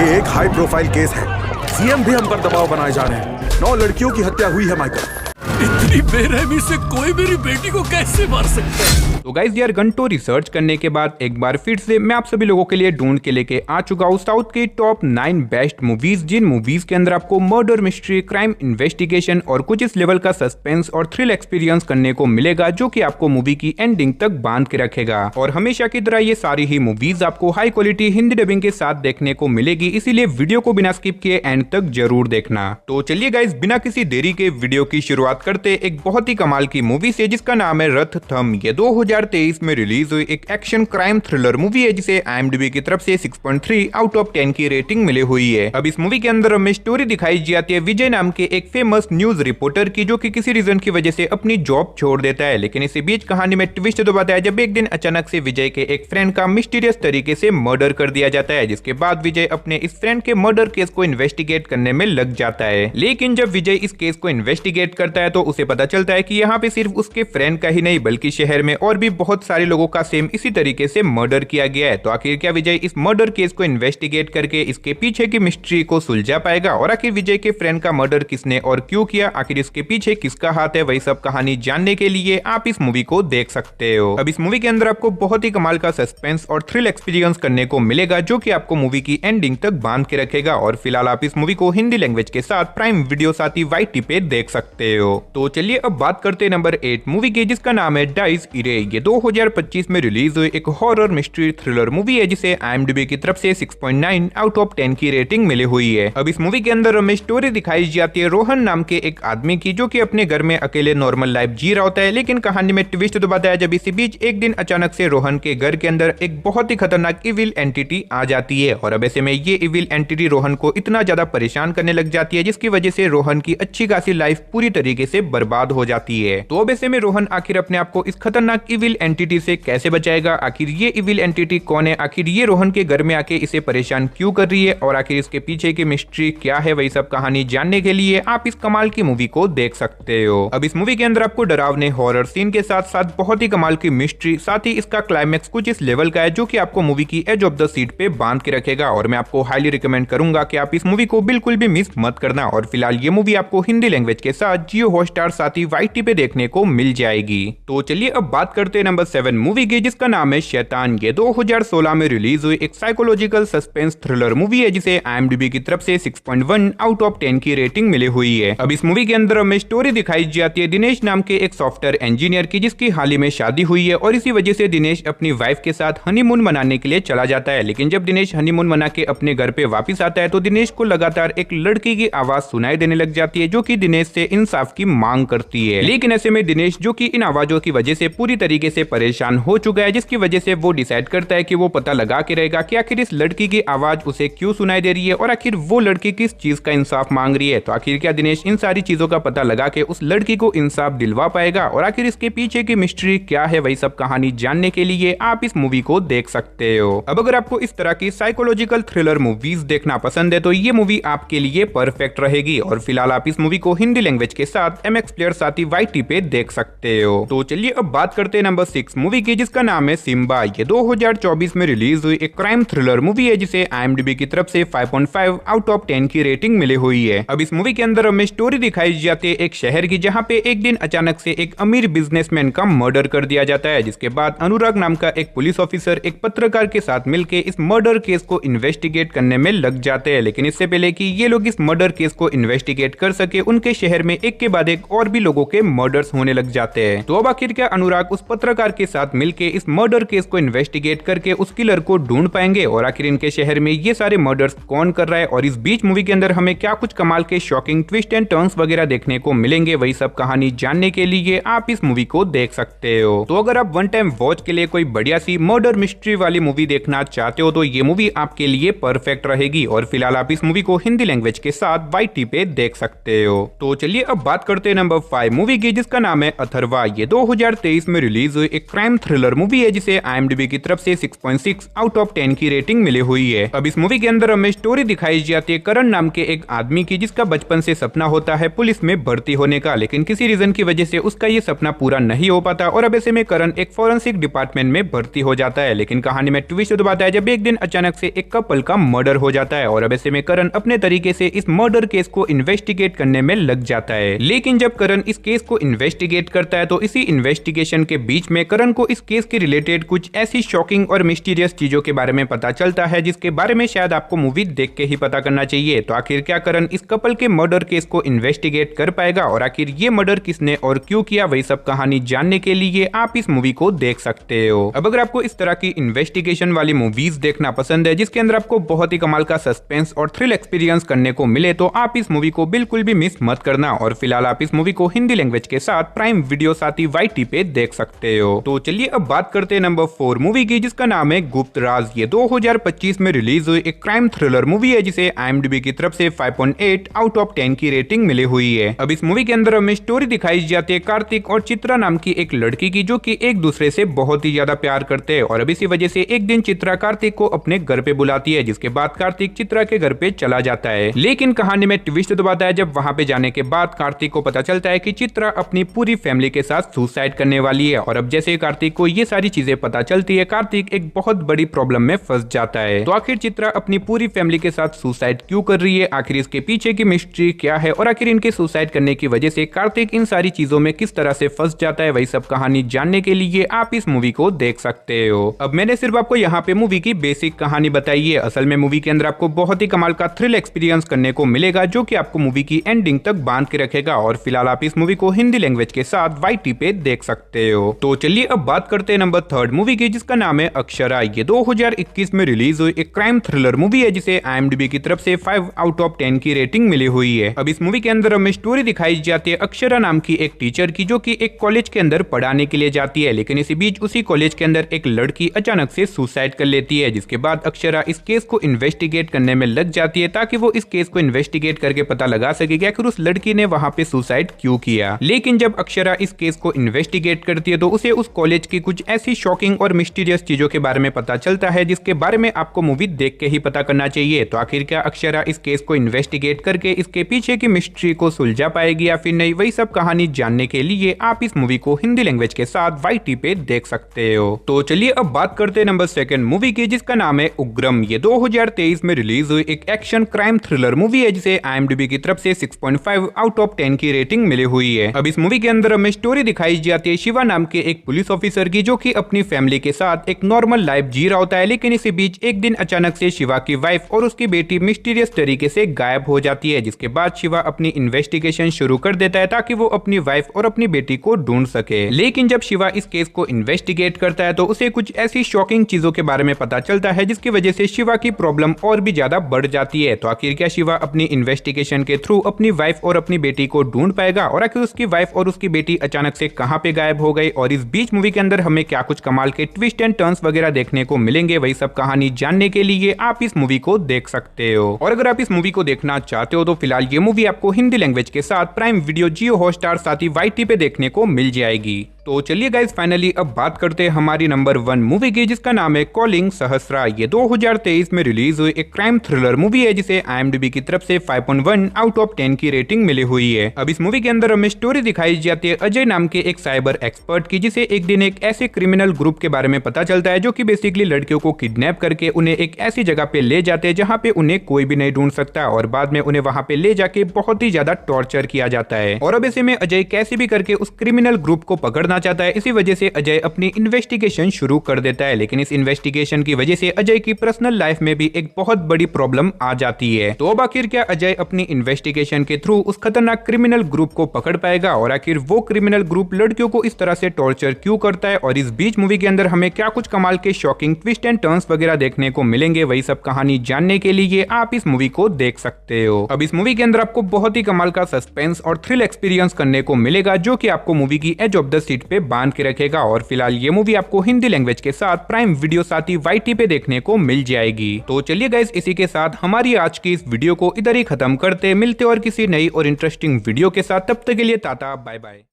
ये एक high profile case है। सीएम भी हम पर दबाव बनाए जा रहे हैं। 9 लड़कियों की हत्या हुई है माइकल। इतनी बेरहमी से कोई मेरी बेटी को कैसे मार सकता है? तो गाइस यार घंटों रिसर्च करने के बाद एक बार फिर से मैं आप सभी लोगों के लिए ढूंढ के लेके आ चुका हूँ साउथ की टॉप 9 बेस्ट मूवीज, जिन मूवीज के अंदर आपको मर्डर मिस्ट्री, क्राइम इन्वेस्टिगेशन और कुछ इस लेवल का सस्पेंस और थ्रिल एक्सपीरियंस करने को मिलेगा, जो कि आपको मूवी की एंडिंग तक बांध के रखेगा। और हमेशा की तरह ये सारी ही मूवीज आपको हाई क्वालिटी हिंदी डबिंग के साथ देखने को मिलेगी, इसीलिए वीडियो को बिना स्किप किए एंड तक जरूर देखना। तो चलिए गाइस बिना किसी देरी के वीडियो की शुरुआत करते एक बहुत ही कमाल की मूवी से, जिसका नाम है रथ थम। ये 2023 में रिलीज हुई एक एक्शन क्राइम थ्रिलर मूवी है, जिसे IMDb की तरफ से 6.3 आउट ऑफ 10 की रेटिंग मिली हुई है। अब इस मूवी के अंदर हमें स्टोरी दिखाई जाती है विजय नाम के एक फेमस न्यूज रिपोर्टर की, जो कि किसी रीजन की वजह से अपनी जॉब छोड़ देता है। लेकिन इसी बीच कहानी में ट्विस्ट तो बताया जब एक दिन अचानक से विजय के एक फ्रेंड का मिस्टीरियस तरीके से मर्डर कर दिया जाता है, जिसके बाद विजय अपने इस फ्रेंड के मर्डर केस को इन्वेस्टिगेट करने में लग जाता है। लेकिन जब विजय इस केस को इन्वेस्टिगेट करता है तो उसे पता चलता है कि यहाँ पे सिर्फ उसके फ्रेंड का ही नहीं बल्कि शहर में और भी बहुत सारे लोगों का सेम इसी तरीके से मर्डर किया गया है। तो आखिर क्या विजय इस मर्डर केस को इन्वेस्टिगेट करके इसके पीछे की मिस्ट्री को सुलझा पाएगा? और आखिर विजय के फ्रेंड का मर्डर किसने और क्यों किया, आखिर इसके पीछे किसका हाथ है, वही सब कहानी जानने के लिए आप इस मूवी को देख सकते हो। अब इस मूवी के अंदर आपको बहुत ही कमाल का सस्पेंस और थ्रिल एक्सपीरियंस करने को मिलेगा, जो कि आपको मूवी की एंडिंग तक बांध के रखेगा। और फिलहाल आप इस मूवी को हिंदी लैंग्वेज के साथ प्राइम वीडियो साथ ही YT पे देख सकते हो। तो चलिए अब बात करते हैं नंबर 8 मूवी की, जिसका नाम है डाइस इरे। ये 2025 में रिलीज हुई एक हॉरर मिस्ट्री थ्रिलर मूवी है, जिसे IMDb की तरफ से 6.9 आउट ऑफ 10 की रेटिंग मिली हुई है। अब इस मूवी के अंदर हमें स्टोरी दिखाई जाती है रोहन नाम के एक आदमी की, जो कि अपने घर में अकेले नॉर्मल लाइफ जी रहा होता है। लेकिन कहानी में ट्विस्ट तो बताया जब इसी बीच एक दिन अचानक से रोहन के घर के अंदर एक बहुत ही खतरनाक इविल एंटिटी आ जाती है। और अब ऐसे में ये इविल एंटिटी रोहन को इतना ज्यादा परेशान करने लग जाती है, जिसकी वजह से रोहन की अच्छी खासी लाइफ पूरी तरीके से बर्बाद हो जाती है। तो अब ऐसे में रोहन आखिर अपने आप को इस खतरनाक इविल एंटिटी से कैसे बचाएगा, आखिर ये इविल एंटिटी कौन है, आखिर ये रोहन के घर में आके इसे परेशान क्यों कर रही है, और आखिर इसके पीछे की मिस्ट्री क्या है, वही सब कहानी जानने के लिए आप इस कमाल की मूवी को देख सकते हो। अब इस मूवी के अंदर आपको डरावने हॉरर सीन के साथ साथ बहुत ही कमाल की मिस्ट्री, साथ ही इसका क्लाइमेक्स कुछ इस लेवल का है, जो कि आपको मूवी की एज ऑफ द सीट पे बांध के रखेगा। और मैं आपको हाईली रिकमेंड करूंगा कि आप इस मूवी को बिल्कुल भी मिस मत करना। और फिलहाल ये मूवी आपको हिंदी लैंग्वेज के साथ जियो हॉटस्टार साथ ही YT पे देखने को मिल जाएगी। तो चलिए अब बात करते हैं नंबर 7 मूवी की, जिसका नाम है शैतान। ये 2016 में रिलीज हुई एक साइकोलॉजिकल सस्पेंस थ्रिलर मूवी है, जिसे IMDb की तरफ से 6.1 आउट ऑफ 10 की रेटिंग मिली हुई है। अब इस मूवी के अंदर हमें स्टोरी दिखाई जाती है दिनेश नाम के एक सॉफ्टवेयर इंजीनियर की, जिसकी हाल ही में शादी हुई है। और इसी वजह से दिनेश अपनी वाइफ के साथ हनीमून मनाने के लिए चला जाता है। लेकिन जब दिनेश हनीमून मना के अपने घर पे वापस आता है तो दिनेश को लगातार एक लड़की की आवाज सुनाई देने लग जाती है, जो कि दिनेश से इंसाफ की मांग करती है। लेकिन ऐसे में दिनेश, जो कि इन आवाजों की वजह से पूरी तरीके से परेशान हो चुका है, जिसकी वजह से वो डिसाइड करता है कि वो पता लगा के रहेगा कि आखिर इस लड़की की आवाज उसे क्यों सुनाई दे रही है और आखिर वो लड़की किस चीज का इंसाफ मांग रही है। तो आखिर क्या दिनेश इन सारी चीजों का पता लगा के उस लड़की को इंसाफ दिलवा पाएगा, और आखिर इसके पीछे की मिस्ट्री क्या है, वही सब कहानी जानने के लिए आप इस मूवी को देख सकते हो। अब अगर आपको इस तरह की साइकोलॉजिकल थ्रिलर मूवीज देखना पसंद है तो ये मूवी आपके लिए परफेक्ट रहेगी। और फिलहाल आप इस मूवी को हिंदी लैंग्वेज के साथ MX प्लेयर साथ ही YT पे देख सकते हो। तो चलिए अब बात करते हैं नंबर 6 मूवी की, जिसका नाम है सिम्बा। ये 2024 में रिलीज हुई एक क्राइम थ्रिलर मूवी है, जिसे IMDb की तरफ से 5.5 आउट ऑफ 10 की रेटिंग मिली हुई है। अब इस मूवी के अंदर हमें स्टोरी दिखाई जाती है एक शहर की, जहाँ पे एक दिन अचानक से एक अमीर बिजनेसमैन का मर्डर कर दिया जाता है, जिसके बाद अनुराग नाम का एक पुलिस ऑफिसर एक पत्रकार के साथ मिलकर इस मर्डर केस को इन्वेस्टिगेट करने में लग जाते हैं। लेकिन इससे पहले कि ये लोग इस मर्डर केस को इन्वेस्टिगेट कर सके, उनके शहर में एक के बाद एक और भी लोगों के मर्डर्स होने लग जाते हैं। तो अब आखिर क्या अनुराग उस पत्रकार के साथ मिलके इस मर्डर केस को इन्वेस्टिगेट करके उस किलर को ढूंढ पाएंगे, और आखिर इनके शहर में ये सारे मर्डर्स कौन कर रहा है, और इस बीच मूवी के अंदर हमें क्या कुछ कमाल के शॉकिंग ट्विस्ट एंड टर्न्स वगैरह देखने को मिलेंगे, वही सब कहानी जानने के लिए आप इस मूवी को देख सकते हो। तो अगर आप वन टाइम वॉच के लिए कोई बढ़िया सी मर्डर मिस्ट्री वाली मूवी देखना चाहते हो तो ये मूवी आपके लिए परफेक्ट रहेगी। और फिलहाल आप इस मूवी को हिंदी लैंग्वेज के साथ YT पे देख सकते हो। तो चलिए अब बात करते हैं नंबर 5 मूवी की, जिसका नाम है अथर्वा। ये 2023 में रिलीज रिलीज हुई एक क्राइम थ्रिलर मूवी है जिसे IMDb की तरफ से 6.6 आउट ऑफ 10 की रेटिंग मिली हुई है। अब इस मूवी के अंदर हमें स्टोरी दिखाई जाती है करण नाम के एक आदमी की, जिसका बचपन से सपना होता है पुलिस में भर्ती होने का, लेकिन किसी रीजन की वजह से उसका ये सपना पूरा नहीं हो पाता और अब ऐसे में करण एक फॉरेंसिक डिपार्टमेंट में भर्ती हो जाता है। लेकिन कहानी में ट्विस्ट दबाता है जब एक दिन अचानक से एक कपल का मर्डर हो जाता है और अब ऐसे में करण अपने तरीके से इस मर्डर केस को इन्वेस्टिगेट करने में लग जाता है। लेकिन जब करण इस केस को इन्वेस्टिगेट करता है तो इसी इन्वेस्टिगेशन के बीच में करण को इस केस के रिलेटेड कुछ ऐसी शॉकिंग और मिस्टीरियस चीजों के बारे में पता चलता है जिसके बारे में शायद आपको मूवी देख के ही पता करना चाहिए। तो आखिर क्या करण इस कपल के मर्डर केस को इन्वेस्टिगेट कर पाएगा और आखिर ये मर्डर किसने और क्यों किया, वही सब कहानी जानने के लिए आप इस मूवी को देख सकते हो। अब अगर आपको इस तरह की इन्वेस्टिगेशन वाली मूवीज देखना पसंद है जिसके अंदर आपको बहुत ही कमाल का सस्पेंस और थ्रिल एक्सपीरियंस करने को मिले तो आप इस मूवी को बिल्कुल भी मिस मत करना। और फिलहाल आप इस मूवी को हिंदी लैंग्वेज के साथ प्राइम वीडियो साथ ही YT पे देख सकते हो। तो चलिए अब बात करते हैं नंबर 4 मूवी की, जिसका नाम है गुप्त राज। ये 2025 में रिलीज हुई एक क्राइम थ्रिलर मूवी है जिसे IMDb की तरफ से 5.8 आउट ऑफ 10 की रेटिंग मिली हुई है। अब इस मूवी के अंदर हमें स्टोरी दिखाई जाती है कार्तिक और चित्रा नाम की एक लड़की की, जो कि एक दूसरे से बहुत ही ज्यादा प्यार करते हैं और अब इसी वजह से एक दिन चित्रा कार्तिक को अपने घर पे बुलाती है, जिसके बाद कार्तिक चित्रा के घर पे चला जाता है। लेकिन कहानी में ट्विस्ट दबाता है जब वहां पे जाने के बाद कार्तिक को पता चलता है कि चित्रा अपनी पूरी फैमिली के साथ सुसाइड करने वाली है और अब जैसे कार्तिक को ये सारी चीजें पता चलती है कार्तिक एक बहुत बड़ी प्रॉब्लम में फंस जाता है। तो आखिर चित्रा अपनी पूरी फैमिली के साथ सुसाइड क्यों कर रही है, आखिर इसके पीछे की मिस्ट्री क्या है और आखिर इनके सुसाइड करने की वजह से कार्तिक इन सारी चीजों में किस तरह से फंस जाता है, वही सब कहानी जानने के लिए आप इस मूवी को देख सकते हो। अब मैंने सिर्फ आपको यहाँ पे मूवी की बेसिक कहानी बताई है, असल में मूवी के अंदर आपको बहुत ही कमाल का थ्रिल एक्सपीरियंस करने को मिलेगा जो कि आपको मूवी की एंडिंग तक बांध के रखेगा। और फिलहाल आप इस मूवी को हिंदी लैंग्वेज के साथ YT पे देख सकते हो। तो चलिए अब बात करते हैं नंबर 3 मूवी की, जिसका नाम है अक्षरा। ये 2021 में रिलीज हुई एक क्राइम थ्रिलर मूवी है जिसे IMDb की तरफ से 5 आउट ऑफ 10 की रेटिंग मिली हुई है। अब इस मूवी के अंदर हमें स्टोरी दिखाई जाती है अक्षरा नाम की एक टीचर की, जो कि एक कॉलेज के अंदर पढ़ाने के लिए जाती है, लेकिन इसी बीच उसी कॉलेज के अंदर एक लड़की अचानक से सुसाइड कर लेती है, जिसके बाद अक्षरा इस केस को इन्वेस्टिगेट करने में लग जाती है ताकि वो इस केस को इन्वेस्टिगेट करके पता लगा सके कि आखिर उस लड़की ने वहां पे सुसाइड क्यों किया। लेकिन जब अक्षरा इस केस को इन्वेस्टिगेट करती है तो उसे उस कॉलेज की कुछ ऐसी शॉकिंग और मिस्टीरियस चीजों के बारे में पता चलता है जिसके बारे में आपको मूवी देख के ही पता करना चाहिए। तो आखिर क्या अक्षरा इस केस को इन्वेस्टिगेट करके इसके पीछे की मिस्ट्री को सुलझा पाएगी या फिर नहीं, वही सब कहानी जानने के लिए आप इस मूवी को हिंदी लैंग्वेज के साथ YT पे देख सकते हो। तो चलिए अब बात करते हैं नंबर 2 मूवी की, जिसका नाम है उग्रम। ये 2023 में रिलीज हुई एक एक्शन क्राइम थ्रिलर मूवी है जिसे IMDb की तरफ से 6.5 आउट ऑफ 10 की रेटिंग मिली हुई है। अब इस मूवी के अंदर हमें स्टोरी दिखाई जाती है शिवा नाम के एक पुलिस ऑफिसर की, जो कि अपनी फैमिली के साथ एक नॉर्मल लाइफ जी रहा होता है, लेकिन इसी बीच एक दिन अचानक से शिवा की वाइफ और उसकी बेटी मिस्टीरियस तरीके से गायब हो जाती है, जिसके बाद शिवा अपनी इन्वेस्टिगेशन शुरू कर देता है ताकि वो अपनी वाइफ और अपनी बेटी को ढूंढ सके। लेकिन जब शिवा इस केस को इन्वेस्टिगेट करता है तो उसे कुछ ऐसी शॉकिंग चीजों के बारे में पता चलता है जिसकी वजह से शिवा की प्रॉब्लम और भी ज्यादा बढ़ जाती है। तो आखिर क्या शिवा अपनी इन्वेस्टिगेशन के थ्रू अपनी वाइफ और अपनी बेटी को ढूंढ पाएगा और आखिर उसकी वाइफ और उसकी बेटी अचानक से कहां पे गायब हो गई और इस बीच मूवी के अंदर हमें क्या कुछ कमाल के ट्विस्ट एंड टर्न्स वगैरह देखने को मिलेंगे, वही सब कहानी जानने के लिए आप इस मूवी को देख सकते हो। और अगर आप इस मूवी को देखना चाहते हो तो फिलहाल ये मूवी आपको हिंदी लैंग्वेज के साथ प्राइम वीडियो, जियो हॉटस्टार साथ ही YT पे देखने को मिल जाएगी। तो चलिए गाइस फाइनली अब बात करते हैं हमारी नंबर 1 मूवी की, जिसका नाम है कॉलिंग सहस्रा। ये 2023 में रिलीज हुई एक क्राइम थ्रिलर मूवी है जिसे IMDb की तरफ से 5.1 आउट ऑफ 10 की रेटिंग मिली हुई है। अब इस मूवी के अंदर हमें स्टोरी दिखाई जाती है अजय नाम के एक साइबर एक्सपर्ट की, जिसे एक दिन एक ऐसे क्रिमिनल ग्रुप के बारे में पता चलता है जो कि बेसिकली लड़कियों को किडनैप करके उन्हें एक ऐसी जगह पे ले जाते हैं जहाँ पे उन्हें कोई भी नहीं ढूंढ सकता और बाद में उन्हें वहां पे ले जाके बहुत ही ज्यादा टॉर्चर किया जाता है। और अब ऐसे में अजय कैसे भी करके उस क्रिमिनल ग्रुप को पकड़ना चाहता है, इसी वजह से अजय अपनी इन्वेस्टिगेशन शुरू कर देता है। लेकिन इस इन्वेस्टिगेशन की वजह से अजय की पर्सनल लाइफ में भी एक बहुत बड़ी प्रॉब्लम आ जाती है। तो अब आखिर क्या अजय अपनी इन्वेस्टिगेशन के थ्रू उस खतरनाक क्रिमिनल ग्रुप को पकड़ पाएगा और आखिर वो क्रिमिनल ग्रुप लड़कियों को इस तरह से टॉर्चर क्यों करता है और इस बीच मूवी के अंदर हमें क्या कुछ कमाल के शॉकिंग ट्विस्ट एंड टर्न्स वगैरह देखने को मिलेंगे, वही सब कहानी जानने के लिए आप इस मूवी को देख सकते हो। अब इस मूवी के अंदर आपको बहुत ही कमाल का सस्पेंस और थ्रिल एक्सपीरियंस करने को मिलेगा जो कि आपको मूवी की एज ऑफ द सीट पे बांध के रखेगा। और फिलहाल ये मूवी आपको हिंदी लैंग्वेज के साथ प्राइम वीडियो साथ ही YT पे देखने को मिल जाएगी। तो चलिए गाइस इसी के साथ हमारी आज की इस वीडियो को इधर ही खत्म करते, मिलते और किसी नई और इंटरेस्टिंग वीडियो के साथ, तब तक के लिए टाटा बाय बाय।